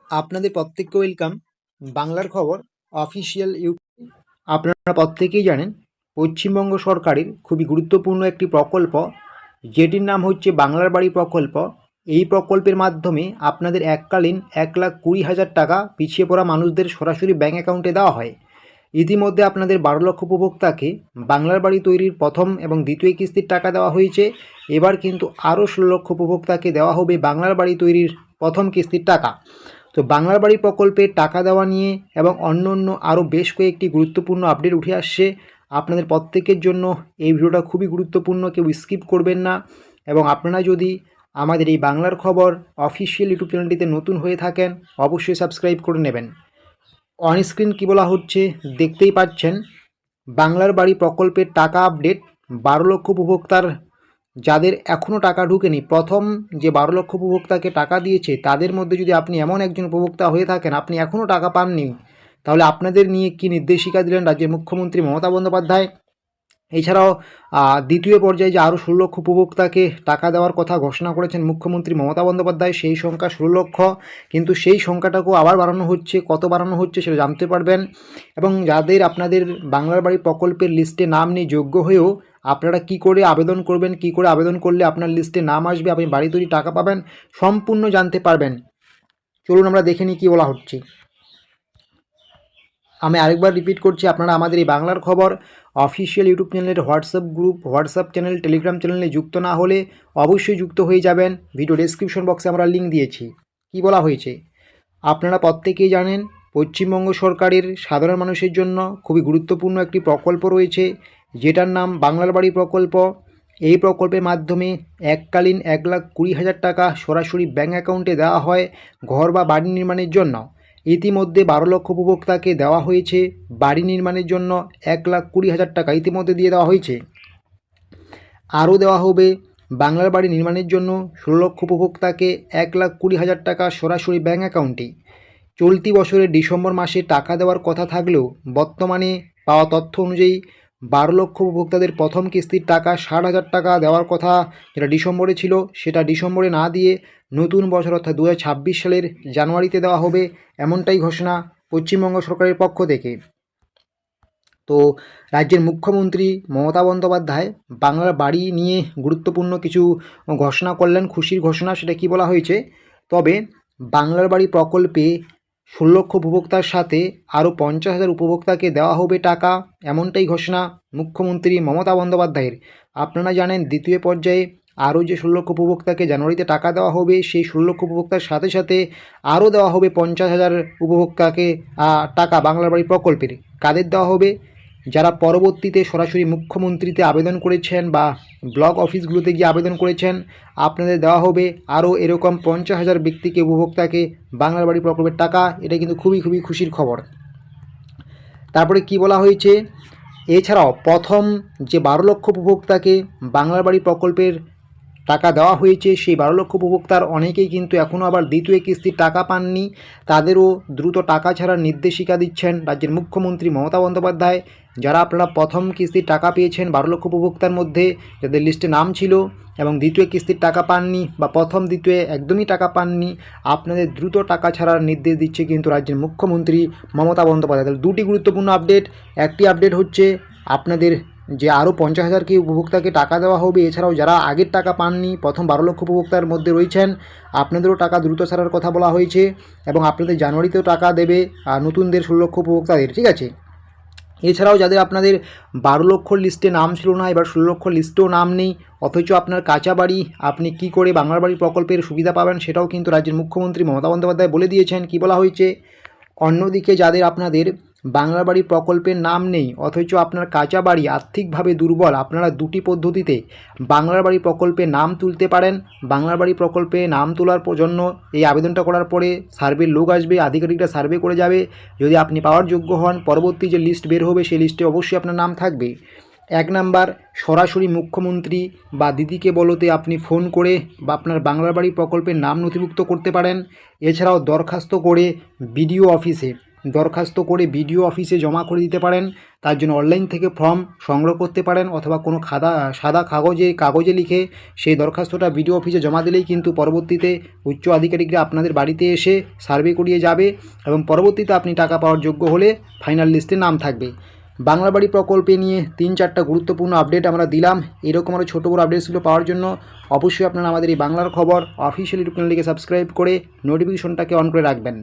আপনাদের প্রত্যেককে ওয়েলকাম বাংলার খবর অফিসিয়াল ইউটিউব। আপনারা প্রত্যেকেই জানেন পশ্চিমবঙ্গ সরকারের খুবই গুরুত্বপূর্ণ একটি প্রকল্প, যেটির নাম হচ্ছে বাংলার বাড়ি প্রকল্প। এই প্রকল্পের মাধ্যমে আপনাদের এককালীন 1,20,000 টাকা পিছিয়ে পড়া মানুষদের সরাসরি ব্যাঙ্ক অ্যাকাউন্টে দেওয়া হয়। ইতিমধ্যে আপনাদের 12 লক্ষ উপভোক্তাকে বাংলার বাড়ি তৈরির প্রথম এবং দ্বিতীয় কিস্তির টাকা দেওয়া হয়েছে। এবার কিন্তু আরও 16 লক্ষ উপভোক্তাকে দেওয়া হবে বাংলার বাড়ি তৈরির প্রথম কিস্তির টাকা। তো বাংলার বাড়ি প্রকল্পে টাকা দেওয়া নিয়ে এবং অন্য অন্য আরও বেশ কয়েকটি গুরুত্বপূর্ণ আপডেট উঠে আসছে। আপনাদের প্রত্যেকের জন্য এই ভিডিওটা খুবই গুরুত্বপূর্ণ, কেউ স্কিপ করবেন না। এবং আপনারা যদি আমাদের এই বাংলার খবর অফিসিয়াল ইউটিউব চ্যানেলটিতে নতুন হয়ে থাকেন, অবশ্যই সাবস্ক্রাইব করে নেবেন। অনস্ক্রিন কী বলা হচ্ছে দেখতেই পাচ্ছেন। বাংলার বাড়ি প্রকল্পের টাকা আপডেট, 12 লক্ষ উপভোক্তার যাদের এখনও টাকা ঢুকেনি, প্রথম যে 12 লক্ষ উপভোক্তাকে টাকা দিয়েছে তাদের মধ্যে যদি আপনি এমন একজন উপভোক্তা হয়ে থাকেন আপনি এখনও টাকা পাননি, তাহলে আপনাদের নিয়ে কী নির্দেশিকা দিলেন রাজ্যের মুখ্যমন্ত্রী মমতা বন্দ্যোপাধ্যায়। এছাড়াও দ্বিতীয় পর্যায়ে যে আরও 16 লক্ষ উপভোক্তাকে টাকা দেওয়ার কথা ঘোষণা করেছেন মুখ্যমন্ত্রী মমতা বন্দ্যোপাধ্যায়, সেই সংখ্যা 16 লক্ষ, কিন্তু সেই সংখ্যাটাকেও আবার বাড়ানো হচ্ছে। কত বাড়ানো হচ্ছে সেটা জানতে পারবেন। এবং যাদের আপনাদের বাংলার বাড়ি প্রকল্পের লিস্টে নাম নেই, যোগ্য হয়েও আপনারা কি করে আবেদন করবেন, কি করে আবেদন করলে আপনার লিস্টে নাম আসবে, আপনি বাড়ি তৈরি টাকা পাবেন, সম্পূর্ণ জানতে পারবেন। চলুন আমরা দেখে নিই কী বলা হচ্ছে। আমি আরেকবার রিপিট করছি, আপনারা আমাদের এই বাংলার খবর অফিসিয়াল ইউটিউব চ্যানেলের WhatsApp group, WhatsApp channel, Telegram চ্যানেলে যুক্ত না হলে অবশ্যই যুক্ত হয়ে যাবেন। ভিডিও ডেসক্রিপশন বক্সে আমরা লিঙ্ক দিয়েছি। কি বলা হয়েছে আপনারা প্রত্যেকেই জানেন, পশ্চিমবঙ্গ সরকারের সাধারণ মানুষের জন্য খুবই গুরুত্বপূর্ণ একটি প্রকল্প রয়েছে, যেটার নাম বাংলার বাড়ি প্রকল্প। এই প্রকল্পের মাধ্যমে এককালীন 1,20,000 টাকা সরাসরি ব্যাঙ্ক অ্যাকাউন্টে দেওয়া হয় ঘর বা বাড়ি নির্মাণের জন্য। ইতিমধ্যে 12 লক্ষ উপভোক্তাকে দেওয়া হয়েছে বাড়ি নির্মাণের জন্য 1,20,000 টাকা ইতিমধ্যে দিয়ে দেওয়া হয়েছে। আরও দেওয়া হবে বাংলার বাড়ি নির্মাণের জন্য 16 লক্ষ উপভোক্তাকে 1,20,000 টাকা সরাসরি ব্যাঙ্ক অ্যাকাউন্টে। চলতি বছরের ডিসেম্বর মাসে টাকা দেওয়ার কথা থাকলেও বর্তমানে পাওয়া তথ্য অনুযায়ী 12 লক্ষ উপভোক্তাদের প্রথম কিস্তির টাকা 60,000 টাকা দেওয়ার কথা, যেটা ডিসেম্বরে ছিল, সেটা ডিসেম্বরে না দিয়ে নতুন বছর অর্থাৎ 2026 সালের জানুয়ারিতে দেওয়া হবে, এমনটাই ঘোষণা পশ্চিমবঙ্গ সরকারের পক্ষ থেকে। তো রাজ্যের মুখ্যমন্ত্রী মমতা বন্দ্যোপাধ্যায় বাংলার বাড়ি নিয়ে গুরুত্বপূর্ণ কিছু ঘোষণা করলেন, খুশির ঘোষণা। সেটা কি বলা হয়েছে, তবে বাংলার বাড়ি প্রকল্পে 16 লক্ষ উপভোক্তার সাথে আরও 50,000 উপভোক্তাকে দেওয়া হবে টাকা, এমনটাই ঘোষণা মুখ্যমন্ত্রী মমতা বন্দ্যোপাধ্যায়ের। আপনারা জানেন দ্বিতীয় পর্যায়ে আরও যে 16 লক্ষ উপভোক্তাকে জানুয়ারিতে টাকা দেওয়া হবে, সেই 16 লক্ষ উপভোক্তার সাথে সাথে আরও দেওয়া হবে 50,000 উপভোক্তাকে টাকা বাংলার বাড়ি প্রকল্পের। কাদের দেওয়া হবে, যারা পরবর্তীতে সরাসরি মুখ্যমন্ত্রীতে আবেদন করেছেন বা ব্লক অফিসগুলোতে গিয়ে আবেদন করেছেন, আপনাদের দেওয়া হবে আরও এরকম 50,000 ব্যক্তিকে, উপভোক্তাকে বাংলার বাড়ি প্রকল্পের টাকা। এটা কিন্তু খুবই খুবই খুশির খবর। তারপরে কি বলা হয়েছে, এছাড়াও প্রথম যে 12 লক্ষ উপভোক্তাকে বাংলার বাড়ি প্রকল্পের টাকা দেওয়া হয়েছে, সেই 12 লক্ষ উপভোক্তার অনেকেই কিন্তু এখনও আবার দ্বিতীয় কিস্তির টাকা পাননি। তাদেরও দ্রুত টাকা ছাড়ার নির্দেশিকা দিচ্ছেন রাজ্যের মুখ্যমন্ত্রী মমতা বন্দ্যোপাধ্যায়। যারা আপনারা প্রথম কিস্তির টাকা পেয়েছেন 12 লক্ষ উপভোক্তার মধ্যে, যাদের লিস্টে নাম ছিল এবং দ্বিতীয় কিস্তির টাকা পাননি বা প্রথম দ্বিতীয় একদমই টাকা পাননি, আপনাদের দ্রুত টাকা ছাড়ার নির্দেশ দিচ্ছে কিন্তু রাজ্যের মুখ্যমন্ত্রী মমতা বন্দ্যোপাধ্যায়। তাহলে দুটি গুরুত্বপূর্ণ আপডেট। একটি আপডেট হচ্ছে আপনাদের যে আরও 50,000 উপভোক্তাকে টাকা দেওয়া হবে, এছাড়াও যারা আগের টাকা পাননি প্রথম 12 লক্ষ উপভোক্তার মধ্যে রয়েছেন, আপনাদেরও টাকা দ্রুত ছাড়ার কথা বলা হয়েছে এবং আপনাদের জানুয়ারিতেও টাকা দেবে নতুনদের 16 লক্ষ উপভোক্তাদের, ঠিক আছে। এছাড়াও যাদের আপনাদের 12 লক্ষ লিস্টে নাম ছিল না, এবার 16 লক্ষ লিস্টেও নাম নেই, অথচ আপনার কাঁচা বাড়ি, আপনি কি করে বাংলার বাড়ি প্রকল্পের সুবিধা পাবেন সেটাও কিন্তু রাজ্যের মুখ্যমন্ত্রী মমতা বন্দ্যোপাধ্যায় বলে দিয়েছেন। কি বলা হয়েছে, অন্যদিকে যাদের আপনাদের বাংলার বাড়ি প্রকল্পের নাম নেই অথচ আপনার কাঁচা বাড়ি আর্থিকভাবে দুর্বল, আপনারা দুটি পদ্ধতিতে বাংলার বাড়ি প্রকল্পে নাম তুলতে পারেন। বাংলার বাড়ি প্রকল্পে নাম তোলার জন্য এই আবেদনটা করার পরে সার্ভের লোক আসবে, আধিকারিকরা সার্ভে করে যাবে। যদি আপনি পাওয়ার যোগ্য হন, পরবর্তী যে লিস্ট বের হবে সেই লিস্টে অবশ্যই আপনার নাম থাকবে। 1 নাম্বার, সরাসরি মুখ্যমন্ত্রী বা দিদিকে বলতে আপনি ফোন করে বা আপনার বাংলার বাড়ি প্রকল্পের নাম নথিভুক্ত করতে পারেন। এছাড়াও দরখাস্ত করে বিডিও অফিসে দরখাস্ত করে বিডিও অফিসে জমা করে দিতে পারেন। তার জন্য অনলাইন থেকে ফর্ম সংগ্রহ করতে পারেন, অথবা কোনো সাদা কাগজে লিখে সেই দরখাস্তটা বিডিও অফিসে জমা দিলেই কিন্তু পরবর্তীতে উচ্চ আধিকারিকরা আপনাদের বাড়িতে এসে সার্ভে করিয়ে যাবে এবং পরবর্তীতে আপনি টাকা পাওয়ার যোগ্য হলে ফাইনাল লিস্টে নাম থাকবে। বাংলা বাড়ি প্রকল্পে নিয়ে 3-4টা গুরুত্বপূর্ণ আপডেট আমরা দিলাম। এরকম আরও ছোটো বড়ো আপডেটসগুলো পাওয়ার জন্য অবশ্যই আপনারা আমাদের এই বাংলার খবর অফিসিয়াল ইউটিউব চ্যানেলটিকে সাবস্ক্রাইব করে নোটিফিকেশনটাকে অন করে রাখবেন।